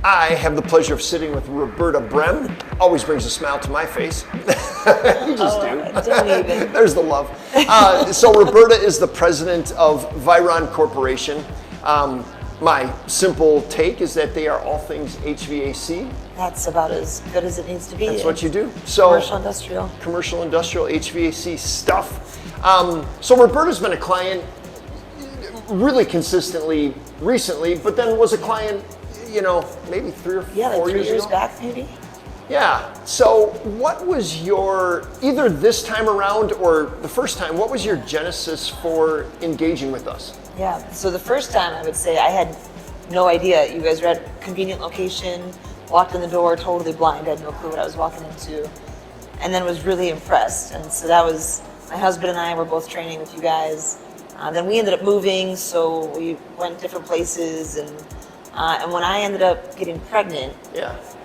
I have the pleasure of sitting with Roberta Brehm. Always brings a smile to my face. You just do. Don't even. There's the love. So Roberta is the president of Vyron Corporation. My simple take is that they are all things HVAC. That's about as good as it needs to be. That's what you do. So Commercial industrial HVAC stuff. So Roberta's been a client really consistently recently, but then was a client, maybe 3 or 4 years ago. 3 years back maybe. Yeah. So what was your, either this time around or the first time, what was your genesis for engaging with us? Yeah. So the first time, I would say I had no idea. You guys were at a convenient location, walked in the door totally blind. I had no clue what I was walking into, and then was really impressed. And so that was, my husband and I were both training with you guys. Then we ended up moving, so we went different places, and when I ended up getting pregnant,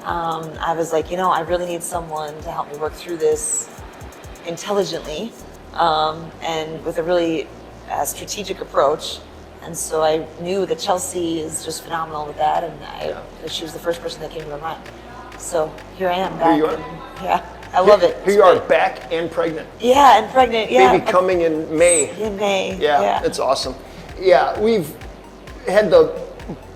I was like, I really need someone to help me work through this intelligently, and with a really strategic approach. And so I knew that Chelsea is just phenomenal with that, and she was the first person that came to my mind. So here I am back. Here you are. Yeah. I love it. Here you are, back and pregnant. Yeah, and pregnant. Yeah. Baby coming in May. In May. Yeah, it's awesome. Yeah, we've had the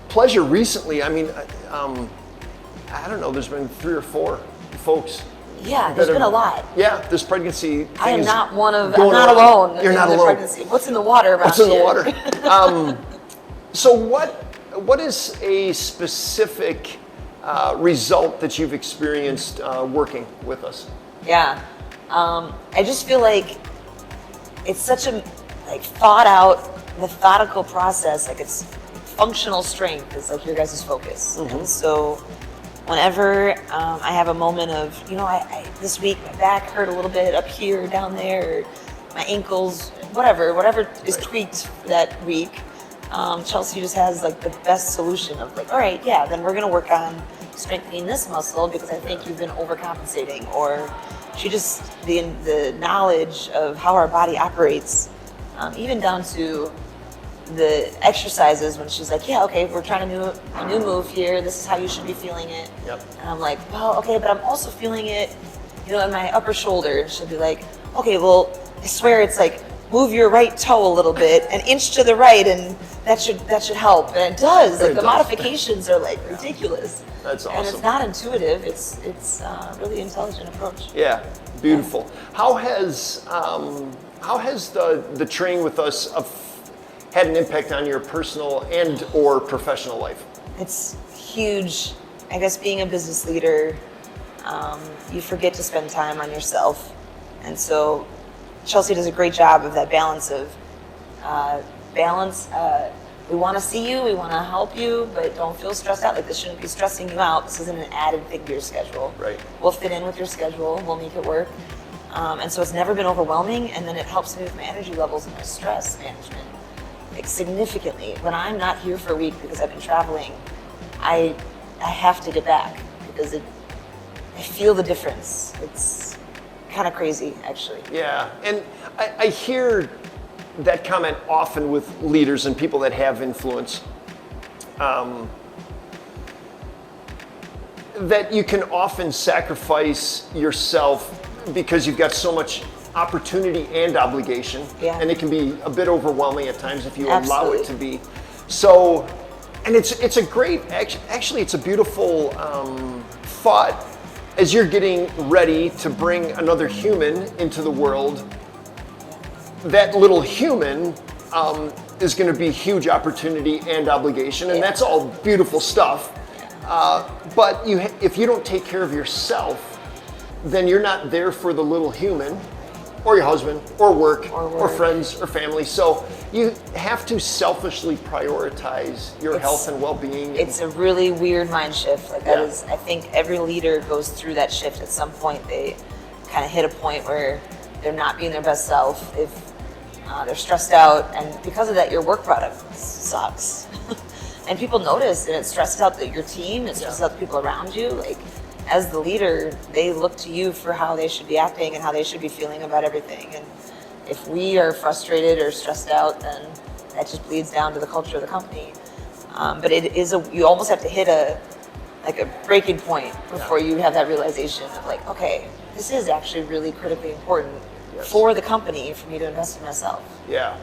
pleasure recently. I mean, I don't know. There's been 3 or 4 folks. Yeah, there's been a lot. Yeah, this pregnancy thing I am not one of. I'm not alone. You're not in alone. The pregnancy. What's in the water about What's in the water? So what is a specific result that you've experienced working with us? Yeah, I just feel like it's such a thought out, methodical process. Like it's functional strength is like your guys' focus. Mm-hmm. And so whenever I have a moment of, I this week my back hurt a little bit up here, down there, or my ankles, whatever is tweaked that week. Chelsea just has like the best solution of like, all right, yeah, then we're gonna work on strengthening this muscle because I think you've been overcompensating, or she just the knowledge of how our body operates, even down to the exercises when she's like, yeah, okay, we're trying to do a new move here. This is how you should be feeling it. Yep. And I'm like, well, okay, but I'm also feeling it, in my upper shoulder. And she'll be like, okay, well, I swear it's like move your right toe a little bit, an inch to the right, and that should help. And it does. Like the modifications are like ridiculous. That's awesome. And it's not intuitive. It's really intelligent approach. Yeah, beautiful. Yeah. How has the training with us had an impact on your personal and or professional life? It's huge. I guess being a business leader, you forget to spend time on yourself, and so Chelsea does a great job of that balance of we want to see you, we want to help you, but don't feel stressed out. Like this shouldn't be stressing you out. This isn't an added thing to your schedule. Right. We'll fit in with your schedule. We'll make it work. And so it's never been overwhelming. And then it helps me with my energy levels and my stress management, like significantly. When I'm not here for a week because I've been traveling, I have to get back because I feel the difference. It's kind of crazy, actually. Yeah, and I hear that comment often with leaders and people that have influence, that you can often sacrifice yourself because you've got so much opportunity and obligation, and it can be a bit overwhelming at times if you allow it to be. So, and it's a great, actually it's a beautiful thought as you're getting ready to bring another human into the world. That little human is going to be huge opportunity and obligation, and that's all beautiful stuff. But if you don't take care of yourself, then you're not there for the little human, or your husband, or work, or friends, or family. So you have to selfishly prioritize your health and well-being. It's a really weird mind shift. Like that is, I think every leader goes through that shift at some point. They kind of hit a point where they're not being their best self, if they're stressed out, and because of that, your work product sucks. And people notice, and it stresses out your team, it stresses out the people around you. Like, as the leader, they look to you for how they should be acting and how they should be feeling about everything. And if we are frustrated or stressed out, then that just bleeds down to the culture of the company. But it is you almost have to hit a like a breaking point before you have that realization of like, okay, this is actually really critically important for the company for me to invest in myself. Yeah,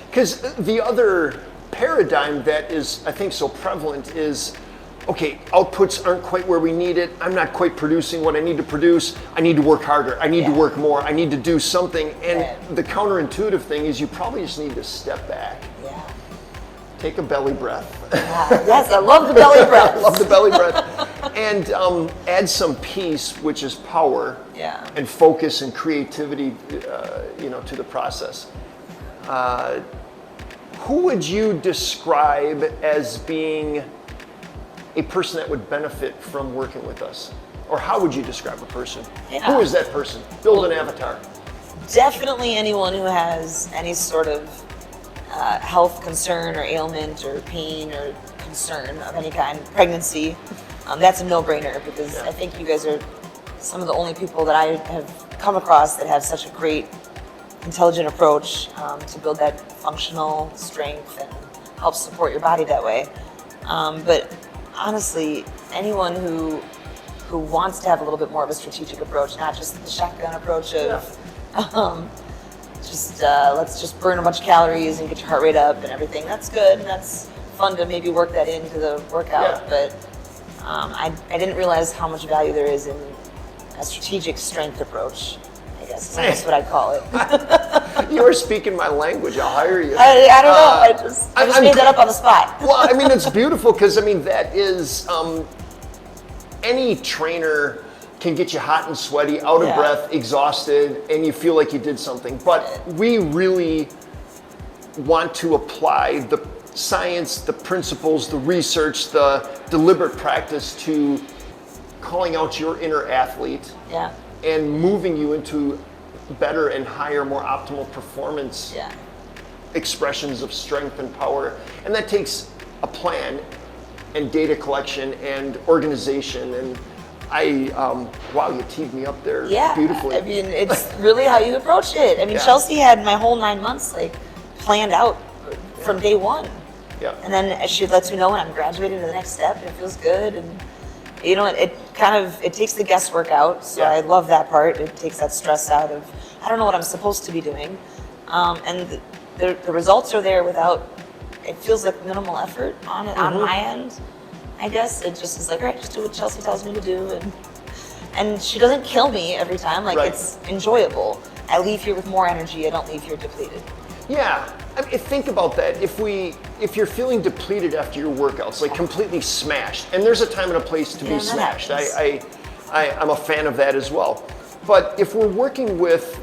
because the other paradigm that is, I think, so prevalent is, okay, outputs aren't quite where we need it. I'm not quite producing what I need to produce. I need to work harder. I need to work more. I need to do something. And the counterintuitive thing is you probably just need to step back. Yeah. Take a belly breath. Yes, I love the belly breath. I love the belly breath. And add some peace, which is power, and focus and creativity, to the process. Who would you describe as being a person that would benefit from working with us? Or how would you describe a person? Who is that person? Build an avatar. Definitely anyone who has any sort of health concern or ailment or pain or concern of any kind, pregnancy, that's a no-brainer because I think you guys are some of the only people that I have come across that have such a great, intelligent approach to build that functional strength and help support your body that way. But honestly, anyone who wants to have a little bit more of a strategic approach, not just the shotgun approach of let's just burn a bunch of calories and get your heart rate up and everything. That's good and that's fun to maybe work that into the workout. But I didn't realize how much value there is in a strategic strength approach. I guess that's what I'd call it. You are speaking my language. I'll hire you. I don't know. I just made that up on the spot. Well, I mean, it's beautiful because, I mean, that is, any trainer can get you hot and sweaty, out of breath, exhausted, and you feel like you did something. But we really want to apply the science, the principles, the research, the deliberate practice to calling out your inner athlete and moving you into better and higher, more optimal performance expressions of strength and power. And that takes a plan and data collection and organization. And wow, you teed me up there beautifully. I mean, it's really how you approach it. I mean, Chelsea had my whole 9 months like planned out from day one. Yeah. And then she lets me know when I'm graduating to the next step and it feels good. And you know, it takes the guesswork out. So I love that part. It takes that stress out of, I don't know what I'm supposed to be doing. And the results are there without, it feels like minimal effort on my end. I guess it just is like, all right, just do what Chelsea tells me to do. And she doesn't kill me every time. Like it's enjoyable. I leave here with more energy. I don't leave here depleted. Yeah, I mean, think about that. If you're feeling depleted after your workouts, like completely smashed, and there's a time and a place to be smashed. I'm a fan of that as well. But if we're working with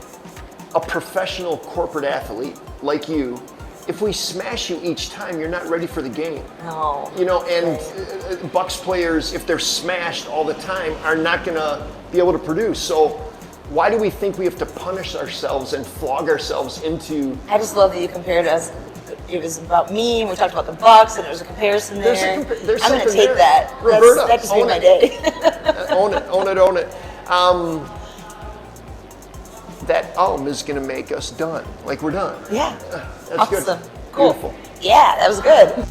a professional corporate athlete like you, if we smash you each time, you're not ready for the game. No. You know, and Bucks players, if they're smashed all the time, are not gonna be able to produce. So why do we think we have to punish ourselves and flog ourselves into? I just love that you compared us. It was about me, and we talked about the Bucks, and there was a comparison there. There's I'm going to something take there. that. Roberta, that just made my day. Own it. That is going to make us done. Like we're done. Yeah. That's awesome. good. Cool. Beautiful. Yeah, that was good.